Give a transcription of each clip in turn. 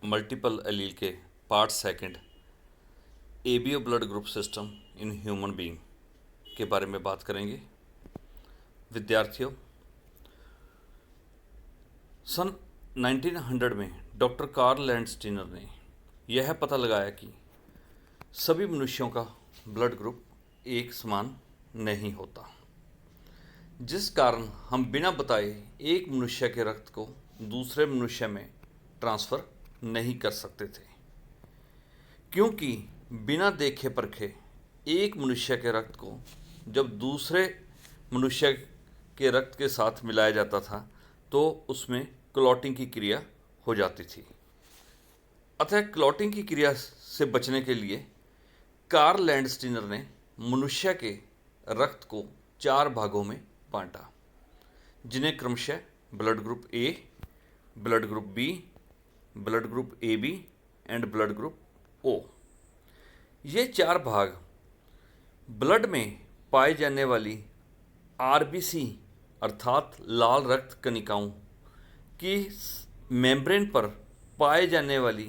Multiple allele के part second ABO blood group system in human being के बारे में बात करेंगे। विद्यार्थियों, सन 1900 में डॉक्टर कार्ल लैंडस्टीनर ने यह पता लगाया कि सभी मनुष्यों का ब्लड ग्रुप एक समान नहीं होता, जिस कारण हम बिना बताए एक मनुष्य के रक्त को दूसरे मनुष्य में ट्रांसफ़र नहीं कर सकते थे, क्योंकि बिना देखे परखे एक मनुष्य के रक्त को जब दूसरे मनुष्य के रक्त के साथ मिलाया जाता था तो उसमें क्लॉटिंग की क्रिया हो जाती थी। अतः क्लॉटिंग की क्रिया से बचने के लिए कार्ल लैंडस्टीनर ने मनुष्य के रक्त को 4 भागों में बांटा, जिन्हें क्रमशः blood group A, blood group B, blood group A B and blood group O. ये 4 भाग ब्लड में पाई जाने वाली आरबीसी अर्थात लाल रक्त कणिकाओं की मेम्ब्रेन पर पाए जाने वाली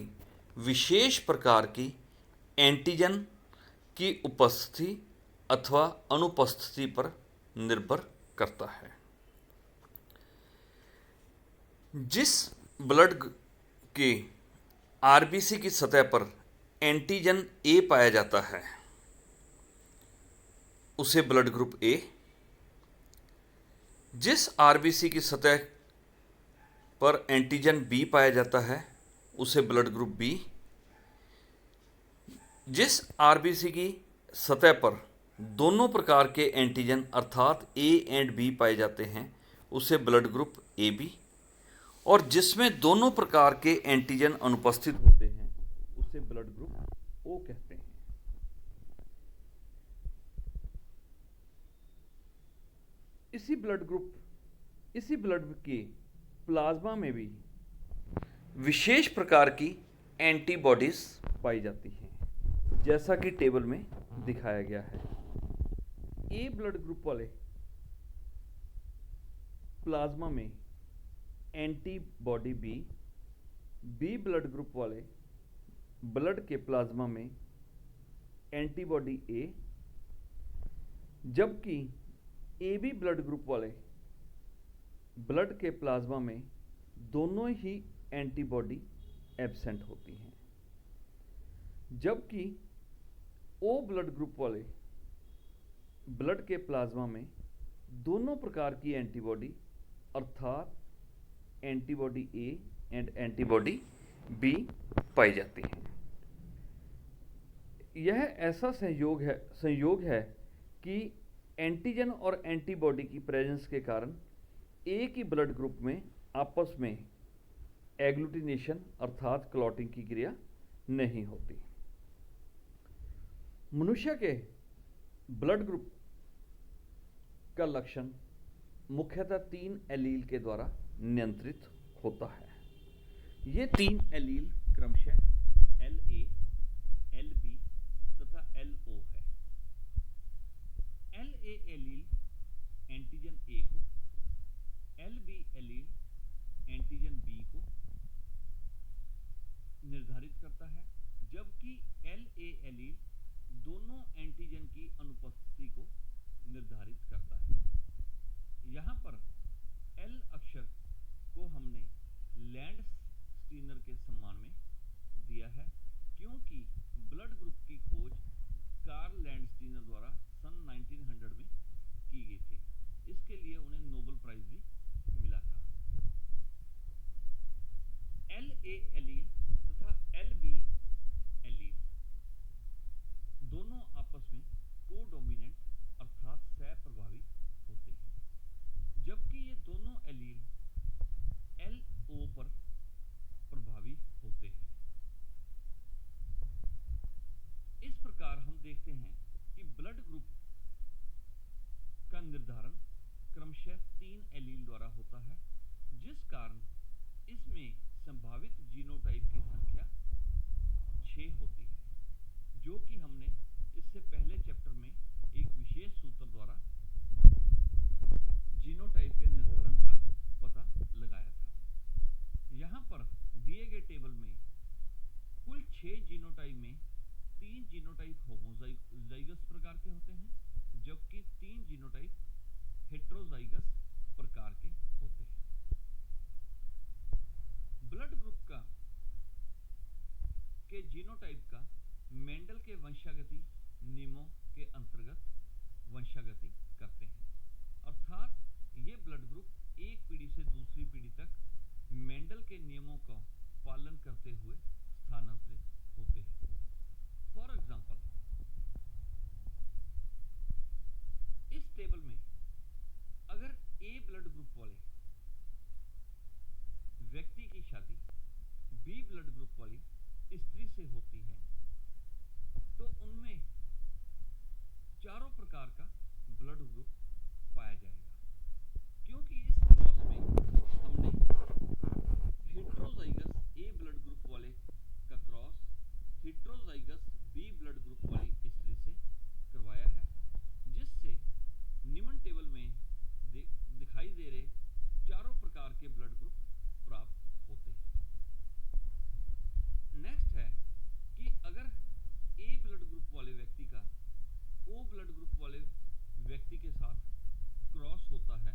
विशेष प्रकार की एंटीजन की उपस्थिति अथवा अनुपस्थिति पर निर्भर करता है। जिस ब्लड के आरबीसी की सतह पर एंटीजन ए पाया जाता है उसे ब्लड ग्रुप ए, जिस आरबीसी की सतह पर एंटीजन बी पाया जाता है उसे ब्लड ग्रुप बी, जिस आरबीसी की सतह पर दोनों प्रकार के एंटीजन अर्थात ए एंड बी पाए जाते हैं उसे ब्लड ग्रुप ए बी, और जिसमें दोनों प्रकार के एंटीजन अनुपस्थित होते हैं उसे ब्लड ग्रुप ओ कहते हैं। इसी ब्लड के प्लाज्मा में भी विशेष प्रकार की एंटीबॉडीज पाई जाती हैं, जैसा कि टेबल में दिखाया गया है। ए ब्लड ग्रुप वाले प्लाज्मा में antibody B, B blood group वाले ब्लड के प्लाज्मा में एंटीबॉडी ए, जबकि ए बी ब्लड ग्रुप वाले ब्लड के प्लाज्मा में दोनों ही एंटीबॉडी एब्सेंट होती हैं, जबकि ओ ब्लड ग्रुप वाले ब्लड के प्लाज्मा में दोनों प्रकार की एंटीबॉडी अर्थात antibody A and antibody B पाई जाती हैं। यह ऐसा संयोग है कि एंटीजन और एंटीबॉडी की प्रेजेंस के कारण एक ही ब्लड ग्रुप में आपस में एग्लूटिनेशन अर्थात क्लॉटिंग की क्रिया नहीं होती। मनुष्य के ब्लड ग्रुप का लक्षण मुख्यतः 3 एलील के द्वारा नियंत्रित होता है। ये 3 एलील क्रमशः LA, LB तथा LO है। LA एलील एंटीजन A को, LB एलील एंटीजन B को निर्धारित करता है, जबकि LA एलील दोनों एंटीजन की अनुपस्थिति को निर्धारित करता है। यहाँ पर L अक्षर को हमने लैंडस्टीनर के सम्मान में दिया है, क्योंकि ब्लड ग्रुप की खोज कार्ल लैंडस्टीनर द्वारा सन 1900 में की गई थी। इसके लिए उन्हें नोबेल प्राइज भी मिला था। LA एलील तथा LB एलील दोनों आपस में कोडोमिनेंट अर्थात सह प्रभावी होते हैं, जबकि ये दोनों एलील LO पर प्रभावी होते हैं। इस प्रकार हम देखते हैं कि ब्लड ग्रुप का निर्धारण क्रमशः 3 एलील द्वारा होता है, जिस कारण इसमें संभावित जीनोटाइप की संख्या 6 होती है, जो कि हमने इससे पहले चैप्टर में एक विशेष सूत्र द्वारा जीनोटाइप के निर्धारण का पता लगाया था। यहाँ पर दिए गए टेबल में 6 जीनोटाइप में 3 जीनोटाइप होमोजाइगस प्रकार के होते हैं, जबकि 3 जीनोटाइप हेट्रोजाइगस प्रकार के होते हैं। ब्लड ग्रुप के जीनोटाइप का मेंडल के वंशागति नियमों के अंतर्गत वंशागति करते हैं, अर्थात ये ब्लड ग्रुप एक पीढ़ी से दूसरी पीढ़ी तक मेंडल के नियमों का पालन करते हुए स्थानांतरित होते हैं। फॉर एग्जांपल, इस टेबल में अगर ए ब्लड ग्रुप वाले व्यक्ति की शादी बी ब्लड ग्रुप वाली स्त्री से होती है तो उनमें चारों प्रकार का ब्लड ग्रुप पाया जाएगा, क्योंकि इस क्रॉस में हमने हेट्रोजाइगस ए ब्लड ग्रुप वाले का cross heterozygous B blood group वाली स्त्री से करवाया है, जिससे निम्न टेबल में दिखाई दे रहे चारों प्रकार के ब्लड ग्रुप प्राप्त होते हैं। नेक्स्ट है कि अगर ए ब्लड ग्रुप वाले व्यक्ति का ओ ब्लड ग्रुप वाले व्यक्ति के साथ क्रॉस होता है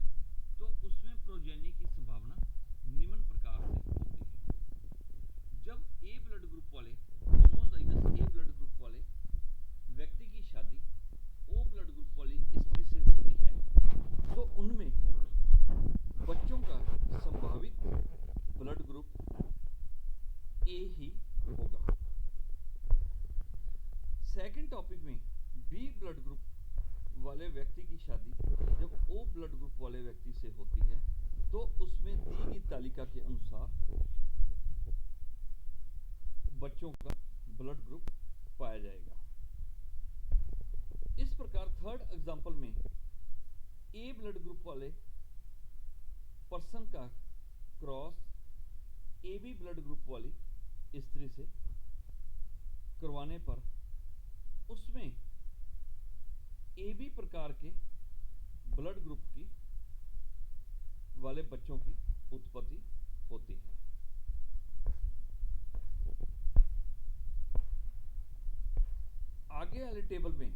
तो उसमें प्रोजेनी की संभावना निम्न प्रकार से होती है। जब ए ब्लड ग्रुप वाले होमोजाइगस ए ब्लड ग्रुप वाले व्यक्ति की शादी ओ ब्लड ग्रुप वाली स्त्री से होती है तो उनमें बच्चों का संभावित ब्लड ग्रुप ए ही होगा। सेकंड टॉपिक में बी ब्लड ग्रुप वाले व्यक्ति की शादी जब ओ ब्लड ग्रुप वाले व्यक्ति से होती है तो उसमें दी गई तालिका के अनुसार बच्चों का ब्लड ग्रुप पाया जाएगा। इस प्रकार थर्ड एग्जांपल में ए ब्लड ग्रुप वाले पर्सन का cross A B blood group वाली स्त्री से करवाने पर उसमें ए बी प्रकार के ब्लड ग्रुप की वाले बच्चों की उत्पत्ति होती है। आगे वाले टेबल में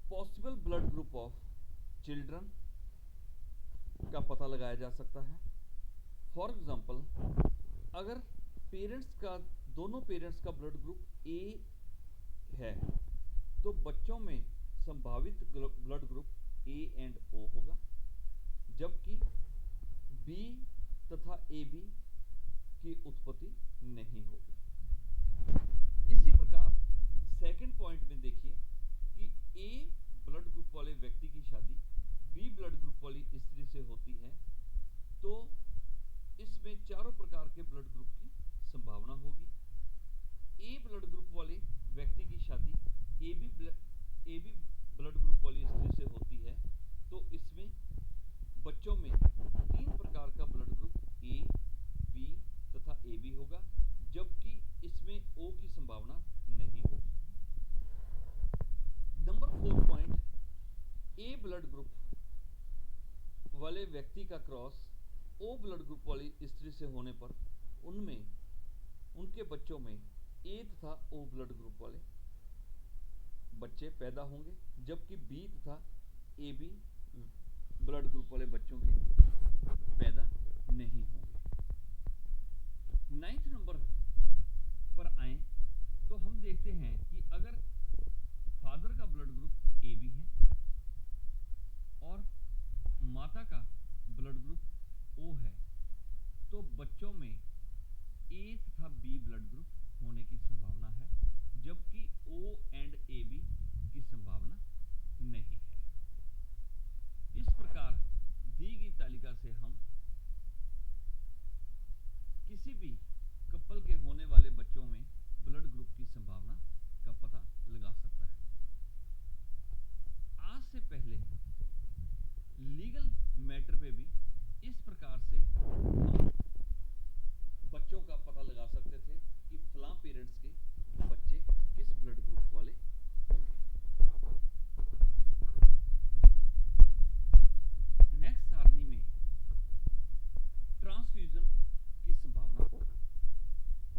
possible blood group of children का पता लगाया जा सकता है। फॉर एग्जांपल, अगर दोनों पेरेंट्स का ब्लड ग्रुप ए है तो बच्चों में संभावित ब्लड ग्रुप ए एंड ओ होगा, जबकि बी तथा ए बी की उत्पत्ति नहीं होगी। इसी प्रकार सेकंड पॉइंट में देखिए कि ए ब्लड ग्रुप वाले व्यक्ति की शादी बी ब्लड ग्रुप वाली स्त्री से होती है तो इसमें चारों प्रकार के ब्लड ग्रुप की संभावना होगी। ए ब्लड ग्रुप वाले व्यक्ति की शादी ए बी ब्लड ग्रुप वाली स्त्री से होती है तो इसमें बच्चों में 3 प्रकार का ब्लड ग्रुप ए, बी तथा ए बी होगा, जबकि इसमें ओ की संभावना नहीं होगी। नंबर 4 पॉइंट, ए ब्लड ग्रुप वाले व्यक्ति का क्रॉस ओ ब्लड ग्रुप वाली स्त्री से होने पर उनके बच्चों में ए तथा ओ ब्लड ग्रुप वाले बच्चे पैदा होंगे, जबकि बी तथा ए बी ब्लड ग्रुप वाले बच्चों के पैदा नहीं होंगे। 9th नंबर पर आए तो हम देखते हैं कि अगर फादर का ब्लड ग्रुप ए बी है और माता का ब्लड ग्रुप ओ है तो बच्चों में ए तथा बी ब्लड ग्रुप होने की संभावना है, जबकि ओ एंड ए बी की संभावना नहीं है। इस प्रकार दी गई तालिका से हम किसी भी कपल के होने वाले बच्चों में ब्लड ग्रुप की संभावना का पता लगा सकता है। आज से पहले लीगल मैटर पे भी इस प्रकार से हम बच्चों का पता लगा सकते थे कि फलां पेरेंट्स के बच्चे किस ब्लड ग्रुप वाले होंगे। नेक्स्ट सारणी में ट्रांसफ्यूजन की संभावना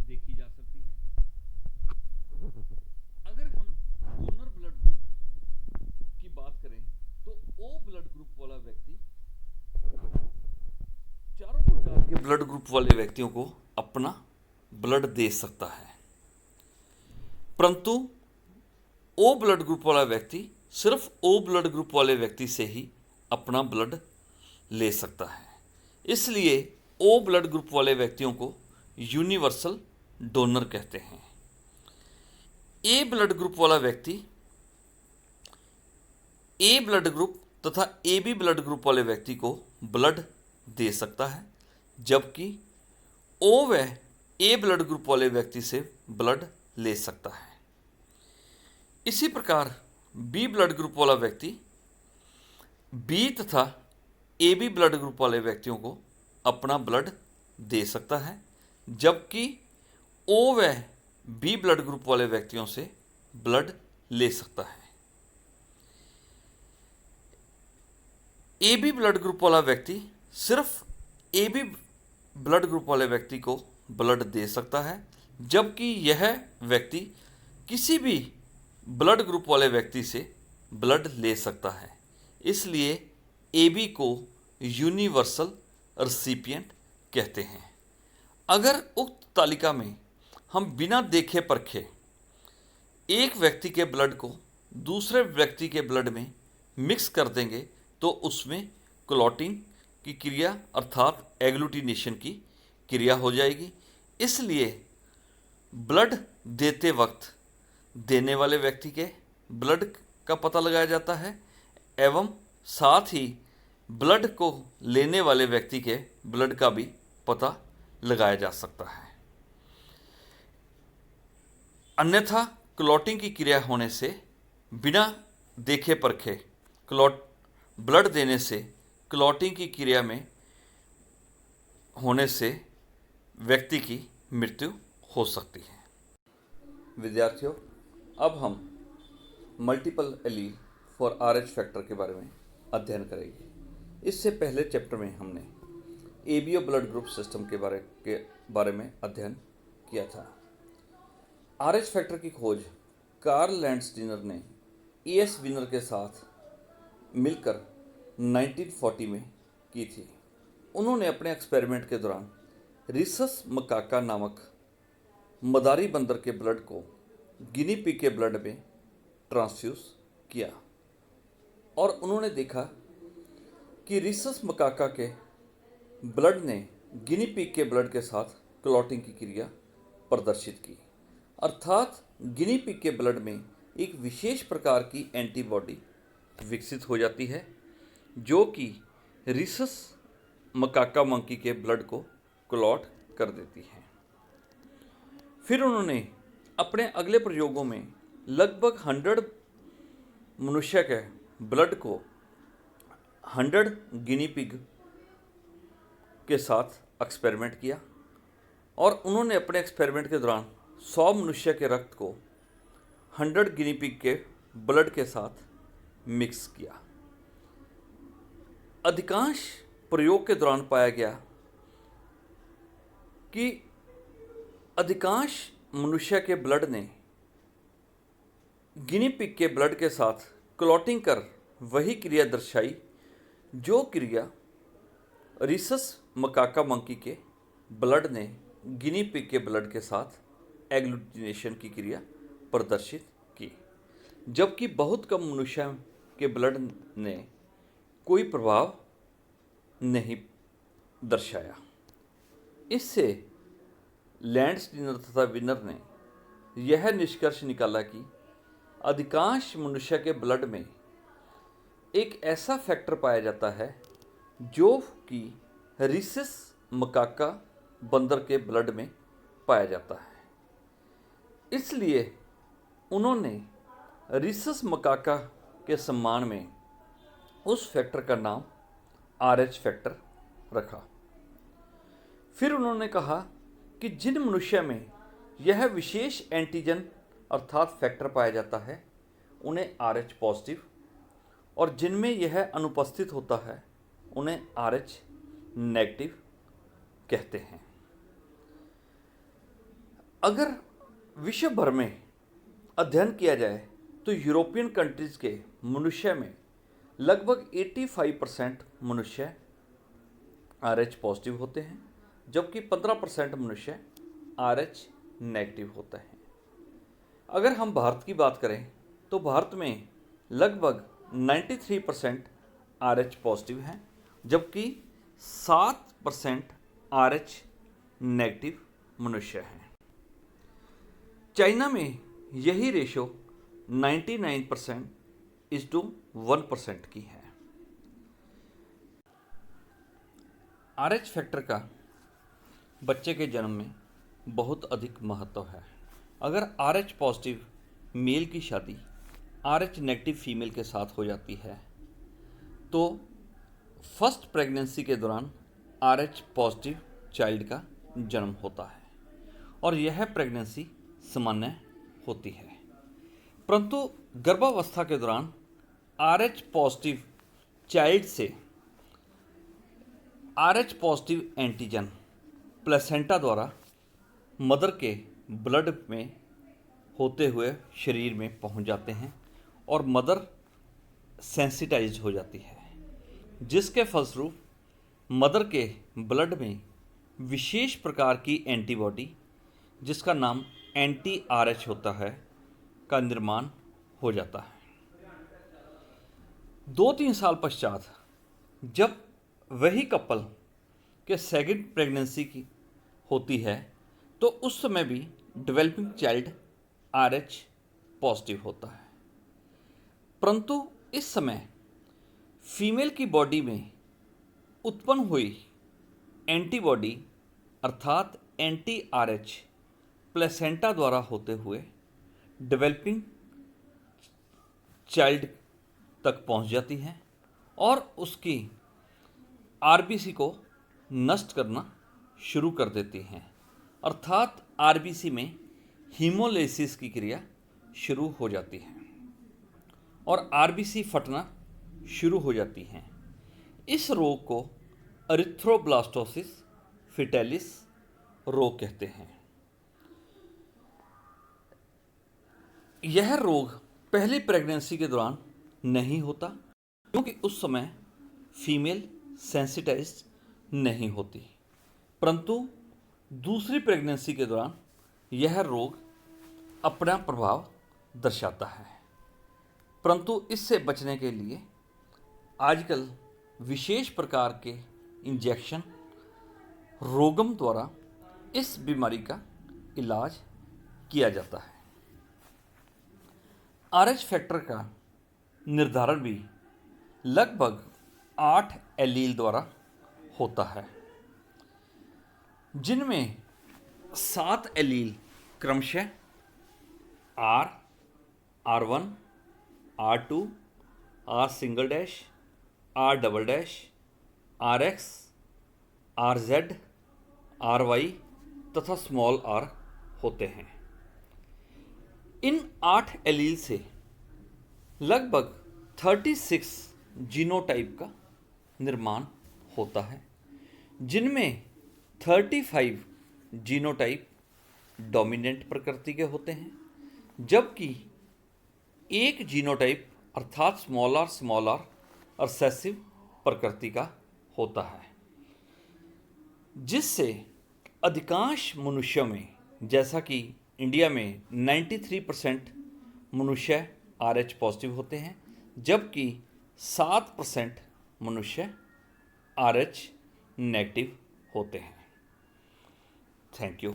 देखी जा सकती है। ग्रुप वाला व्यक्ति चारों प्रकार के ब्लड ग्रुप वाले व्यक्तियों को अपना ब्लड दे सकता है, परंतु ओ ब्लड ग्रुप वाला व्यक्ति सिर्फ ओ ब्लड ग्रुप वाले व्यक्ति से ही अपना ब्लड ले सकता है। इसलिए ओ ब्लड ग्रुप वाले व्यक्तियों को यूनिवर्सल डोनर कहते हैं। ए ब्लड ग्रुप वाला व्यक्ति ए ब्लड ग्रुप तथा ए बी ब्लड ग्रुप वाले व्यक्ति को ब्लड दे सकता है, जबकि ओ व ए ब्लड ग्रुप वाले व्यक्ति से ब्लड ले सकता है। इसी प्रकार बी ब्लड ग्रुप वाला व्यक्ति बी तथा ए बी ब्लड ग्रुप वाले व्यक्तियों को अपना ब्लड दे सकता है, जबकि ओ व बी ब्लड ग्रुप वाले व्यक्तियों से ब्लड ले सकता है। ए बी ब्लड ग्रुप वाला व्यक्ति सिर्फ ए बी ब्लड ग्रुप वाले व्यक्ति को ब्लड दे सकता है, जबकि यह व्यक्ति किसी भी ब्लड ग्रुप वाले व्यक्ति से ब्लड ले सकता है। इसलिए ए बी को यूनिवर्सल रेसिपिएंट कहते हैं। अगर उक्त तालिका में हम बिना देखे परखे एक व्यक्ति के ब्लड को दूसरे व्यक्ति के ब्लड में मिक्स कर देंगे तो उसमें क्लॉटिंग की क्रिया अर्थात एग्लूटिनेशन की क्रिया हो जाएगी। इसलिए ब्लड देते वक्त देने वाले व्यक्ति के ब्लड का पता लगाया जाता है एवं साथ ही ब्लड को लेने वाले व्यक्ति के ब्लड का भी पता लगाया जा सकता है। अन्यथा क्लॉटिंग की क्रिया होने से बिना देखे परखे ब्लड देने से क्लॉटिंग की क्रिया में होने से व्यक्ति की मृत्यु हो सकती है। विद्यार्थियों, अब हम multiple allele for RH factor के बारे में अध्ययन करेंगे। इससे पहले चैप्टर में हमने एबीओ ब्लड ग्रुप सिस्टम के बारे में अध्ययन किया था। RH फैक्टर की खोज कार्ल लैंडस्टीनर ने ES विनर के साथ मिलकर 1940 में की थी। उन्होंने अपने एक्सपेरिमेंट के दौरान रिसस मकाका नामक मदारी बंदर के ब्लड को गिनी पिग के ब्लड में ट्रांसफ्यूज किया और उन्होंने देखा कि रिसस मकाका के ब्लड ने गिनी पिग के ब्लड के साथ क्लॉटिंग की क्रिया प्रदर्शित की, अर्थात गिनी पिग के ब्लड में एक विशेष प्रकार की एंटीबॉडी विकसित हो जाती है जो कि रिसस मकाका मंकी के ब्लड को क्लॉट कर देती है। फिर उन्होंने अपने अगले प्रयोगों में लगभग 100 मनुष्य के ब्लड को 100 गिनी पिग के साथ एक्सपेरिमेंट किया और उन्होंने अपने एक्सपेरिमेंट के दौरान 100 मनुष्य के रक्त को 100 गिनी पिग के ब्लड के साथ मिक्स किया। अधिकांश प्रयोग के दौरान पाया गया कि अधिकांश मनुष्य के ब्लड ने गिनी पिग के ब्लड के साथ क्लॉटिंग कर वही क्रिया दर्शाई जो क्रिया रिसस मकाका मंकी के ब्लड ने गिनी पिग के ब्लड के साथ एग्लूटिनेशन की क्रिया प्रदर्शित की, जबकि बहुत कम मनुष्य के ब्लड ने कोई प्रभाव नहीं दर्शाया। इससे लैंडस्टीनर तथा विनर ने यह निष्कर्ष निकाला कि अधिकांश मनुष्य के ब्लड में एक ऐसा फैक्टर पाया जाता है जो कि रिसस मकाका बंदर के ब्लड में पाया जाता है। इसलिए उन्होंने रिसस मकाका के सम्मान में उस फैक्टर का नाम RH फैक्टर रखा। फिर उन्होंने कहा कि जिन मनुष्य में यह विशेष एंटीजन अर्थात फैक्टर पाया जाता है उन्हें RH पॉजिटिव और जिनमें यह अनुपस्थित होता है उन्हें RH नेगेटिव कहते हैं। अगर विश्व भर में अध्ययन किया जाए तो यूरोपियन कंट्रीज़ के मनुष्य में लगभग 85% मनुष्य RH पॉजिटिव होते हैं, जबकि 15% मनुष्य RH नेगेटिव होते हैं। अगर हम भारत की बात करें तो भारत में लगभग 93% RH पॉजिटिव हैं, जबकि 7% RH नेगेटिव मनुष्य हैं। चाइना में यही रेशो 99%:1% की है। RH फैक्टर का बच्चे के जन्म में बहुत अधिक महत्व है। अगर RH पॉजिटिव मेल की शादी RH नेगेटिव फीमेल के साथ हो जाती है तो फर्स्ट प्रेगनेंसी के दौरान RH पॉजिटिव चाइल्ड का जन्म होता है और यह प्रेगनेंसी सामान्य होती है। परंतु गर्भावस्था के दौरान RH पॉजिटिव चाइल्ड से RH पॉजिटिव एंटीजन प्लेसेंटा द्वारा मदर के ब्लड में होते हुए शरीर में पहुंच जाते हैं और मदर सेंसिटाइज हो जाती है, जिसके फलस्वरूप मदर के ब्लड में विशेष प्रकार की एंटीबॉडी, जिसका नाम एंटी RH होता है, का निर्माण हो जाता है। 2-3 साल पश्चात जब वही कपल के सेकंड प्रेगनेंसी की होती है तो उस समय भी डेवलपिंग चाइल्ड RH पॉजिटिव होता है, परंतु इस समय फीमेल की बॉडी में उत्पन्न हुई एंटीबॉडी अर्थात एंटी RH प्लेसेंटा द्वारा होते हुए डेवलपिंग चाइल्ड तक पहुंच जाती है और उसकी RBC को नष्ट करना शुरू कर देती हैं, अर्थात RBC में हीमोलाइसिस की क्रिया शुरू हो जाती है और RBC फटना शुरू हो जाती हैं। इस रोग को एरिथ्रोब्लास्टोसिस फिटेलिस रोग कहते हैं। यह रोग पहली प्रेगनेंसी के दौरान नहीं होता क्योंकि उस समय फीमेल सेंसिटाइज्ड नहीं होती, परंतु दूसरी प्रेगनेंसी के दौरान यह रोग अपना प्रभाव दर्शाता है। परंतु इससे बचने के लिए आजकल विशेष प्रकार के इंजेक्शन रोगम द्वारा इस बीमारी का इलाज किया जाता है। RH फैक्टर का निर्धारण भी लगभग 8 एलील द्वारा होता है, जिनमें 7 एलील क्रमशः R, R1, R2, R single dash, R double dash, RX, RZ, RY तथा स्मॉल r होते हैं। इन 8 एलील से लगभग 36 जीनोटाइप का निर्माण होता है, जिनमें 35 जीनोटाइप डोमिनेंट प्रकृति के होते हैं, जबकि एक जीनोटाइप अर्थात स्मॉल r रिसेसिव प्रकृति का होता है, जिससे अधिकांश मनुष्यों में, जैसा कि इंडिया में 93% मनुष्य RH पॉजिटिव होते हैं, जबकि 7% मनुष्य RH नेगेटिव होते हैं। Thank you.